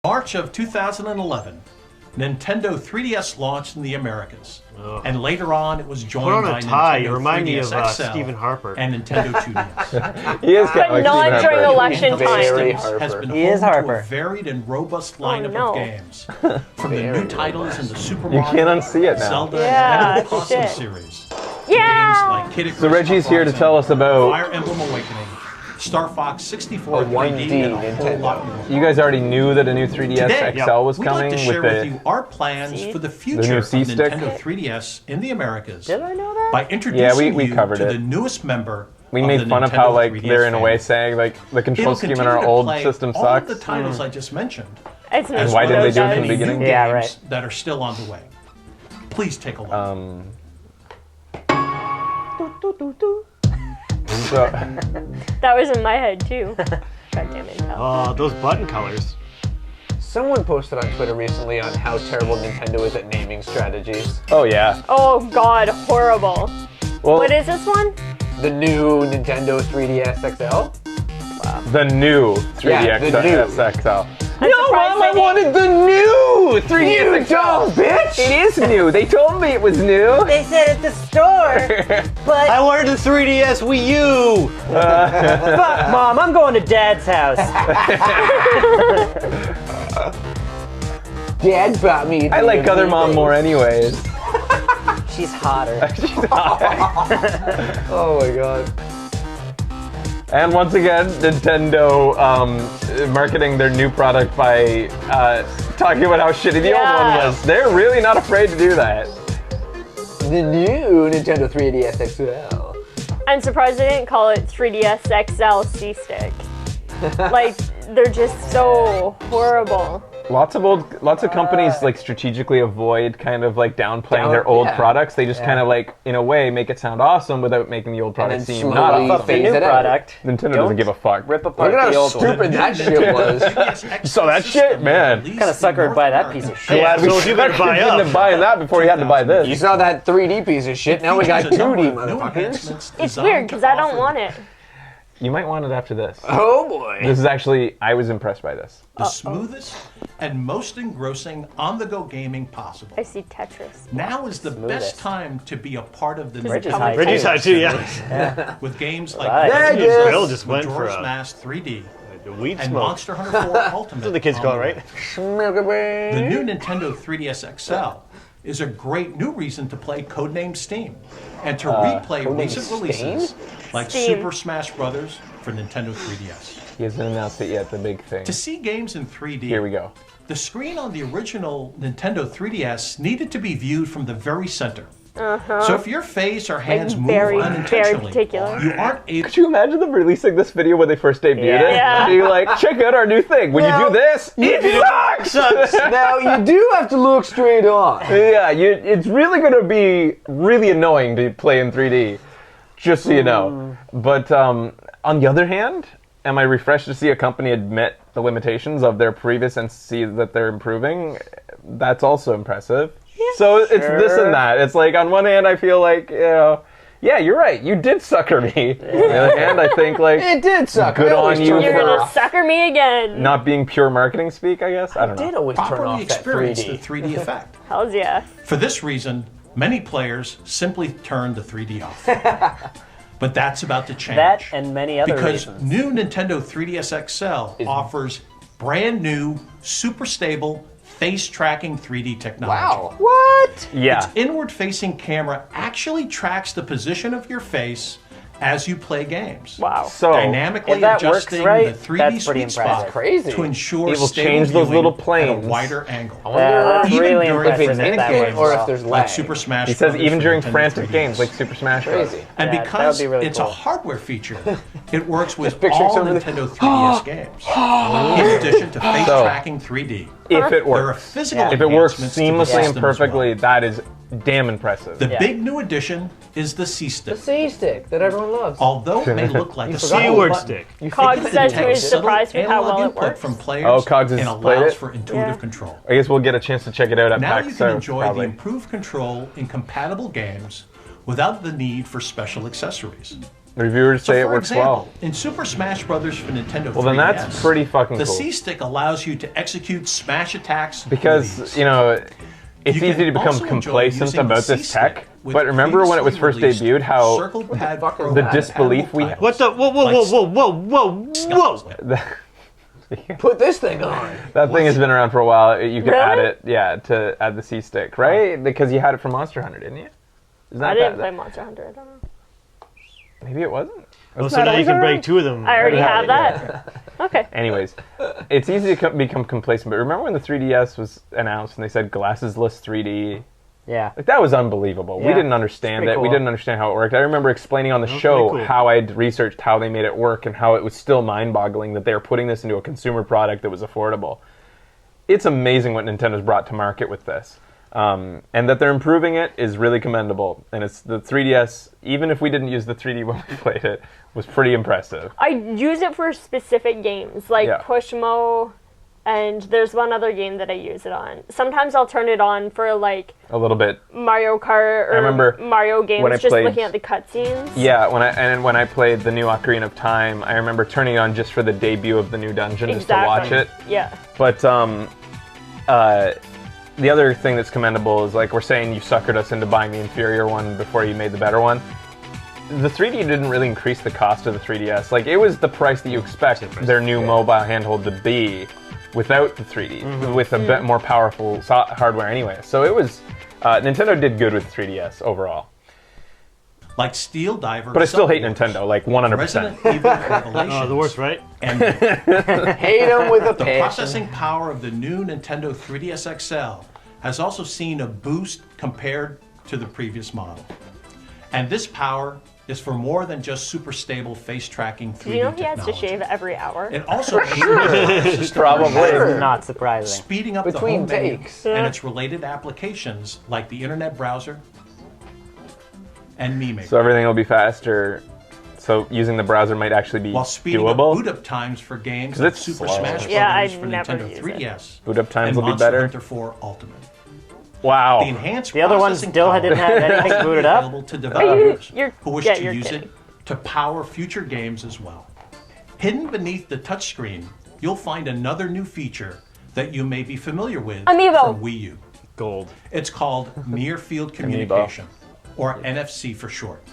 March of 2011, Nintendo 3DS launched in the Americas, and later on it was joined by Nintendo You remind me of 3DS XL Stephen Harper. and Nintendo 2DS. He is kind of like not Stephen during Harper. election Very time. has been He is home to Harper. a varied and robust lineup no. of games, from the new titles in the Super You Mario, can't unsee it now. Zelda, Yeah, and Awesome shit. series. Yeah! Games like Kid Icarus So Reggie's here to Uprising, tell us about. Fire Emblem Awakening, Star Fox 64 A 1D 3D, and a whole lot more. You guys already knew that a new 3DS Today, XL was we'd coming like to share with with the. you our plans See? for the future new of C-stick? Nintendo 3DS in the Americas Did I know that? by introducing we you covered to it. the newest member We of made the fun of Nintendo how like 3DS they're in a way family. saying like the control It'll scheme in continue our to old play system all of sucks. the titles I just mentioned, It's as why well didn't as they do it from many the new beginning? games Yeah, right. that are still on the way. Please take a look. So, That was in my head too. God damn it. Cal. Oh, those button colors. Someone posted on Twitter recently on how terrible Nintendo is at naming strategies. oh yeah. Oh god, horrible. Well, What is this one? The new Nintendo 3DS XL? the new 3DS Yeah, the new. XL. I'm surprised they didn't- the new 3DS You dumb bitch! It is new. They told me it was new. They said at the store, but I wanted the 3DS Wii U. fuck, Mom, I'm going to Dad's house. Dad bought me. I like other mom more anyways. She's hotter. Oh my god. And once again, Nintendo marketing their new product by talking about how shitty the old Yeah. one was. They're really not afraid to do that. The new Nintendo 3DS XL. I'm surprised they didn't call it 3DS XL C-Stick. Like, they're just so horrible. Lots of companies like strategically avoid kind of like downplaying their old yeah. products. They just kind of like, in a way, make it sound awesome without making the old product then seem slowly not fuck awesome. the New Phase it out. product. Nintendo doesn't give a fuck. Rip apart Look at the how old one. stupid that shit was. So that shit, man. Kinda suckered by that piece of shit. Yeah, Glad we so you better buy shouldn't up. have buying that before you had to buy You this. saw that 3D piece of shit, now we got 2D motherfuckers. It's weird because I don't want it. You might want it after this. Oh boy. This is actually, I was impressed by this. The smoothest and most engrossing on-the-go gaming possible. I see Tetris. Now is the best time to be a part of the Reggie's Nintendo high, Reggie's too. high too, yeah. with games like Right. Vegas. Bill just went for Majora's a Mask 3D weed and smoke. Monster Hunter 4 Ultimate. That's what the kids on call it, the right? way. The new Nintendo 3DS XL is a great new reason to play Codename Steam and to replay Codename recent releases like Steam. Super Smash Bros. For Nintendo 3DS. He hasn't announced it yet, the big thing. To see games in 3D, Here we go. the screen on the original Nintendo 3DS needed to be viewed from the very center. So if your face or hands move very unintentionally, particular. you aren't able Could you imagine them releasing this video when they first debuted it? Yeah. Being like, check out our new thing. When you do this, it sucks! Now you do have to look straight on. Yeah, it's really going to be really annoying to play in 3D, just so you know. But on the other hand, am I refreshed to see a company admit the limitations of their previous and see that they're improving? That's also impressive. So it's this and that. It's like, on one hand, I feel like, yeah, you're right. You did sucker me. On the other hand, I think, like, It did suck. Good I always on you turn You're it for- gonna off. sucker me again. not being pure marketing speak, I guess. I don't Did know. always turn properly off that experience the 3D. 3D effect. Hells yeah. For this reason, many players simply turn the 3D off. But that's about to change. That and many other because reasons. new Nintendo 3DS XL offers brand new, super stable, face tracking 3D technology. Wow. What? Yeah. Inward-facing camera actually tracks the position of your face as you play games. Wow. So, Dynamically If that works adjusting right, the 3D that's pretty sweet spot impressive. Crazy. to ensure It will stable change those viewing little at a planes. wider angle. That's Even really during If it's impressive if that in works it or if well. there's like lag. Super Smash he says Brothers even for during Nintendo frantic 3DS. games like Super Smash Bros. Crazy. And Yeah, that because would be really it's cool. a hardware feature, it works with picturing all somebody- Nintendo 3DS games. In addition to face So- tracking 3D. If it There are works. physical If it works enhancements to the seamlessly and system as well. perfectly, that is damn impressive. The Yeah. big new addition is the C-Stick. The C-stick that everyone loves. Although it may look like a forgot. single C-word button, stick. Cog it says he was detects subtle surprised with how analog well it input works. from players Oh, Cogs has and played allows it? for intuitive Yeah. control. I guess we'll get a chance to check it out at Now PAX you can South, enjoy probably. the improved control in compatible games without the need for special accessories. Reviewers So say it for works example, well. in Super Smash Brothers for Nintendo 3DS, Well, then that's pretty fucking the cool. C-Stick allows you to execute smash attacks with Because, ease. you know, it's You easy can to become also enjoy complacent using about the this C-Stick tech. with But remember when it was first previously debuted, how Circle Pad fuck is Pro the that? disbelief we compatible What the? Whoa, whoa, titles whoa, like whoa, whoa, whoa, whoa! Put this thing on. that thing has been around for a while. You could add Really? it, yeah, to add the C-Stick, right? Because you had it from Monster Hunter, didn't you? Isn't I that didn't that- play Monster Hunter. I don't know. Maybe it wasn't. Oh, Wasn't so that now you always can already? break two of them. I already Yeah, have that. Okay. Anyways, it's easy to become complacent. But remember when the 3DS was announced and they said glassesless 3D? Yeah. Like, that was unbelievable. We Yeah. didn't understand It's it. pretty We cool. didn't understand how it worked. I remember explaining on the That was show pretty cool. how I'd researched how they made it work and how it was still mind-boggling that they were putting this into a consumer product that was affordable. It's amazing what Nintendo's brought to market with this. And that they're improving it is really commendable. And it's the 3DS, even if we didn't use the 3D when we played it, was pretty impressive. I use it for specific games, like Yeah. Pushmo, and there's one other game that I use it on. Sometimes I'll turn it on for like A little bit. Mario Kart or remember Mario games, when I just played- looking at the cutscenes. Yeah, when I played the new Ocarina of Time, I remember turning it on just for the debut of the new dungeon, just to watch it. Yeah. But the other thing that's commendable is, like we're saying, you suckered us into buying the inferior one before you made the better one. The 3D didn't really increase the cost of the 3DS. Like, it was the price that you expect their new mobile handheld to be without the 3D, with a bit more powerful hardware anyway. So it was, Nintendo did good with 3DS overall. like Steel Diver. But I still hate Subwars, Nintendo, like 100%. Resident Evil Revelations. Oh, the worst, right? And Hate them with a the passion. processing power of the new Nintendo 3DS XL has also seen a boost compared to the previous model. And this power is for more than just super stable face tracking 3D Do you know he has to technology. shave every hour? It also ensures Probably. It's not surprising. speeding up Between the home menu takes. and its related applications like the internet browser and Meme. So everything will be faster. So using the browser might actually be while speeding doable. up boot up times for games 'Cause like it's Super slow. Smash Yeah, Brothers I for never Nintendo use it. 3DS Boot up times and will be Monster better. Hunter 4 Ultimate. Wow. The enhanced The other one processing still power didn't have anything is booted up? available to developers You're- who wish yeah, to you're use kidding. it to power future games as well. Hidden beneath the touchscreen, you'll find another new feature that you may be familiar with Amiibo. from Wii U. Gold. It's called Near Field Communication, or NFC for short.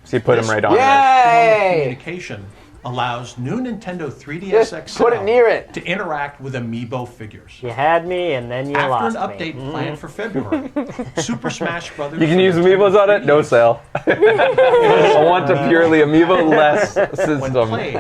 So you put them This right on there. Yay! Communication allows new Nintendo 3DS Just XL put it near it. to interact with Amiibo figures. You had me, and then you After lost an update me. planned for February, Super Smash Brothers. You can for use Nintendo amiibos on it? No 3DS sale. I want a purely amiibo-less When system. played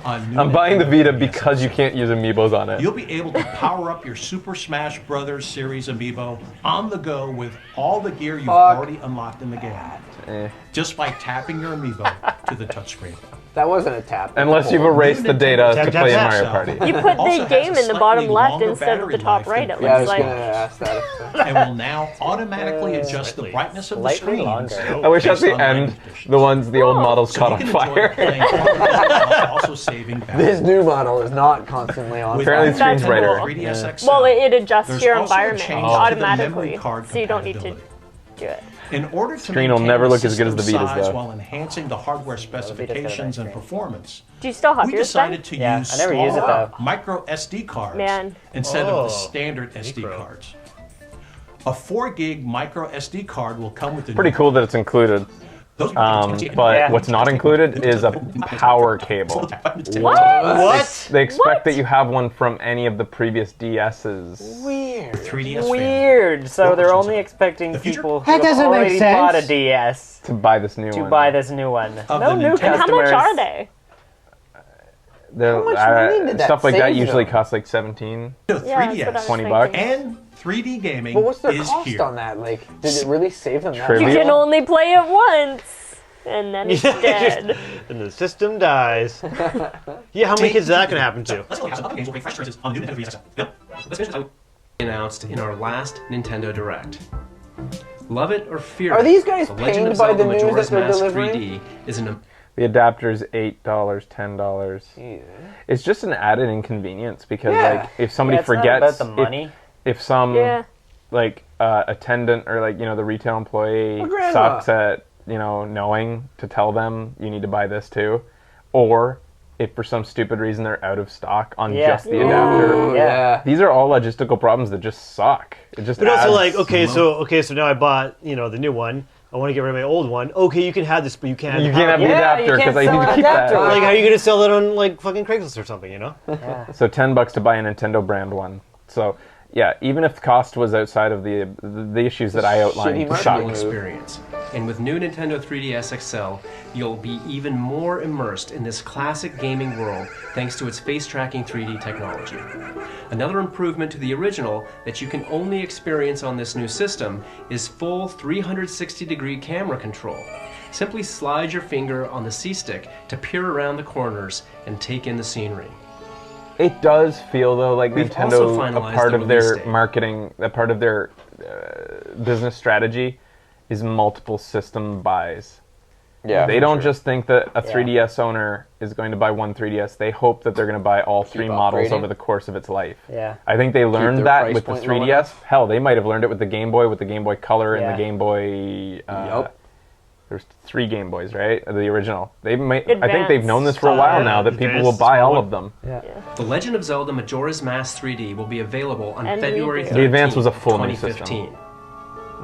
on new I'm buying the Nintendo Vita 3DS because you can't use amiibos on it. You'll be able to power up your Super Smash Brothers series amiibo on the go with all the gear you've already unlocked in the game. Just by tapping your amiibo to the touchscreen. That wasn't a tap. Unless you've erased the data Nintendo to Tap, play in tap, Mario tap. Party. You put Also the has game a in the bottom slightly left longer instead of the battery top life right. than It Yeah, I looks was like. gonna ask that. And will now automatically adjust the brightness of the Slightly screen. longer. I wish at based the on end, lighting conditions. the ones, the old models So caught you on can enjoy fire. playing while also saving battery. This new model is not constantly on. With Apparently the That's screen's brighter. cool. 3DS XL, Well, it adjusts there's your also a environment change to the automatically, memory card so you don't need to compatibility. do it. In order to Screen will maintain never the look as good as the system Vita's, size though. while enhancing the hardware specifications and screen. performance, Do you still have we yours, Ben? decided to Yeah, use I never use it, smaller though. micro SD cards Man. instead of Oh, the standard SD micro. cards. A 4 gig micro SD card will come with the Pretty new- cool that it's included. Those But Yeah. what's not included is a power cable. What? They expect What? that you have one from any of the previous DSs. Weird. 3DS family. Weird. So they're versions only of it. expecting The future- people who That have doesn't make already sense. bought a DS To buy this new to one. buy this new one. Of No the new Nintendo. And how customers. much are they? They're- much money did that stuff like that save usually them? costs like 17. No, Yeah, that's what I 3DS was 20 bucks. thinking. and 3D gaming But what's their is cost here. on that? Like, did it really save them that Trivia. You much? can only play it once, and then it's dead. And the system dies. Yeah, how many kids is that gonna happen to? Let's look at some other games will bring fresh choices on new Nintendo 3DS XL. Bill, let's finish this out. Announced in our last Nintendo Direct. Love it or fear Are it, these guys The Legend paid of by Zelda the news that Majora's they're Mask delivering? 3D is an The adapter's $8, $10. It's just an added inconvenience because, Yeah. like, if somebody Yeah, it's not forgets, about the money. if some Yeah. like attendant or like the retail employee Well, grandma. sucks at knowing to tell them you need to buy this too, or if for some stupid reason they're out of stock on Yeah. just the adapter. Ooh, yeah. These are all logistical problems that just suck. It just But also, adds- like, so now I bought, the new one. I want to get rid of my old one. Okay, you can have this, but you can't have you the can't have the power. Yeah, you adapter can't because I sell need to an keep adapter. that. Like, how are you going to sell it on, like, fucking Craigslist or something, Yeah. So $10 to buy a Nintendo brand one. So yeah, even if the cost was outside of the issues that I outlined, Shitty it marketing sucked. Full experience. And with new Nintendo 3DS XL, you'll be even more immersed in this classic gaming world thanks to its face tracking 3D technology. Another improvement to the original that you can only experience on this new system is full 360-degree camera control. Simply slide your finger on the C-stick to peer around the corners and take in the scenery. It does feel though like We've also Nintendo, a finalized part the of their release date. marketing, a part of their business strategy is multiple system buys. Yeah. They for don't sure. just think that a 3DS owner is going to buy one 3DS. They hope that they're going to buy all three models upgrading. over the course of its life. Yeah. I think they learned their that price with the point low 3DS. enough. Hell, they might have learned it with the Game Boy, Color, and Yeah. the Game Boy. Yup. There's 3 Game Boys, right? The original. I think they've Advanced. known this for a while now that people will Advanced buy all smaller. of them. The Legend of Zelda Majora's Mask 3D will be available on And February reboot. 13th, The Advance was a full new system. 2015.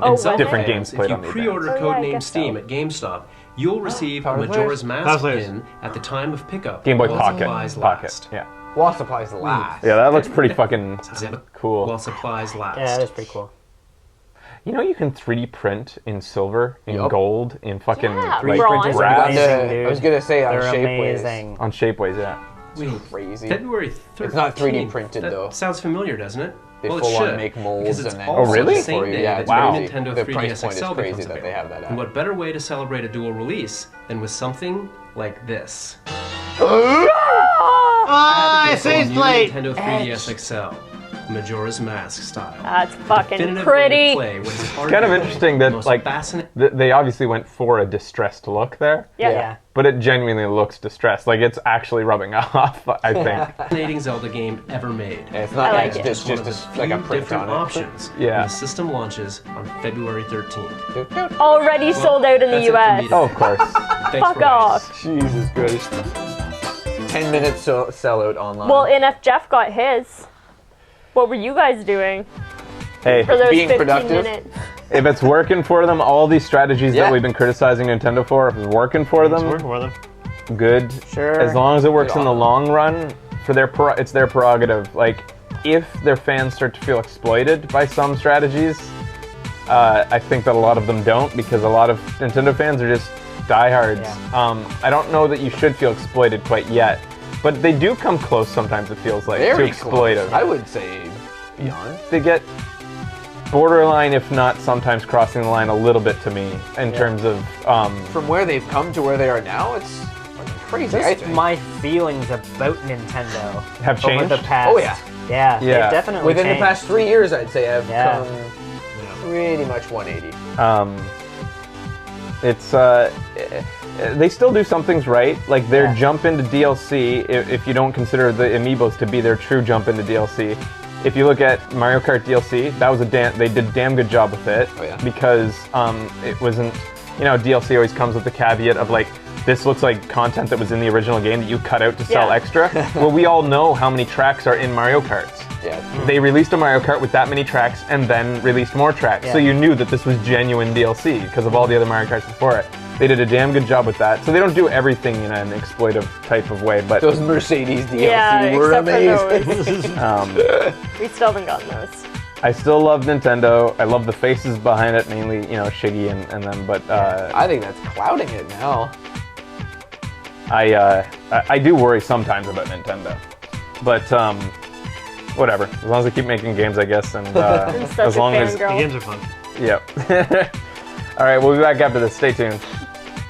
Oh, And Zelda Different fans, games if played you on the pre-order Advance. Oh, yeah, I codename guess Steam so. at GameStop, you'll receive a Power Majora's Power Mask players. pin at the time of pickup. Game Boy while Pocket. supplies Pocket. last. Yeah. While supplies last. Yeah, that looks pretty fucking Zip. cool. While supplies last. Yeah, that's pretty cool. You know, you can 3D print in silver, in Yup. gold, in fucking Yeah, like bronze. brass Amazing, dude. I was gonna say on They're Shapeways. amazing. on Shapeways. Yeah. Wait, Crazy. February 13th. It's not 3D printed, that though. Sounds familiar, doesn't it? They well, it full on should, make molds because it's and then also really? the same for you. day Yeah, that it's the new crazy. Nintendo The 3DS price point is XL crazy becomes that they have that available. out. And what better way to celebrate a dual release than with something like this? Ah, It's say a it's new late. Nintendo 3DS XL, Majora's Mask style. That's fucking Definitive way to pretty. play what is It's kind of interesting that most like fascinating. they obviously went for a distressed look there, Yeah. Yeah. but it genuinely looks distressed. Like it's actually rubbing off. I think. Fascinating Zelda game ever made. And it's not I like like it's it. One of just the like a few print different on it. options. Yeah. when the system launches on February 13th. Already sold out in the That's it for US. me Oh, of course. Thanks Fuck for off. Jesus Christ. 10 minutes sellout online. Well, and if Jeff got his, what were you guys doing Hey, for those Being 15 productive. minutes? if it's working for them, all these strategies Yeah. that we've been criticizing Nintendo for, if it's working for It's them, working for them. good. Sure. As long as it works Good in the on them. long run, for it's their prerogative. Like, if their fans start to feel exploited by some strategies, I think that a lot of them don't, because a lot of Nintendo fans are just diehards. Yeah. I don't know that you should feel exploited quite yet, but they do come close sometimes. It feels like Very to close. exploitive. I would say beyond. They get borderline, if not sometimes crossing the line a little bit to me in terms of From where they've come to where they are now, it's fucking crazy. I Just think. my feelings about Nintendo have over changed. the past. Oh, yeah. Yeah. Yeah. They've definitely Within the changed. past 3 years, I'd say I've Yeah. come pretty much 180. It's they still do some things right, like their Yeah. jump into DLC. If you don't consider the amiibos to be their true jump into DLC, if you look at Mario Kart DLC, that was they did a damn good job with it. Oh, yeah. Because it wasn't, DLC always comes with the caveat of like, this looks like content that was in the original game that you cut out to sell Yeah. extra. Well, we all know how many tracks are in Mario Karts. Yeah. They released a Mario Kart with that many tracks and then released more tracks. So Yeah. you knew that this was genuine DLC because of all the other Mario Karts before it. They did a damn good job with that. So they don't do everything in an exploitive type of way, but Those Mercedes DLC Yeah, were except amazing. for those. We still haven't gotten those. I still love Nintendo. I love the faces behind it, mainly, Shiggy and them, but I think that's clouding it now. I do worry sometimes about Nintendo. But whatever. As long as they keep making games, I guess, and I'm such as a long as The fangirl. games are fun. Yep. All right, we'll be back after this. Stay tuned.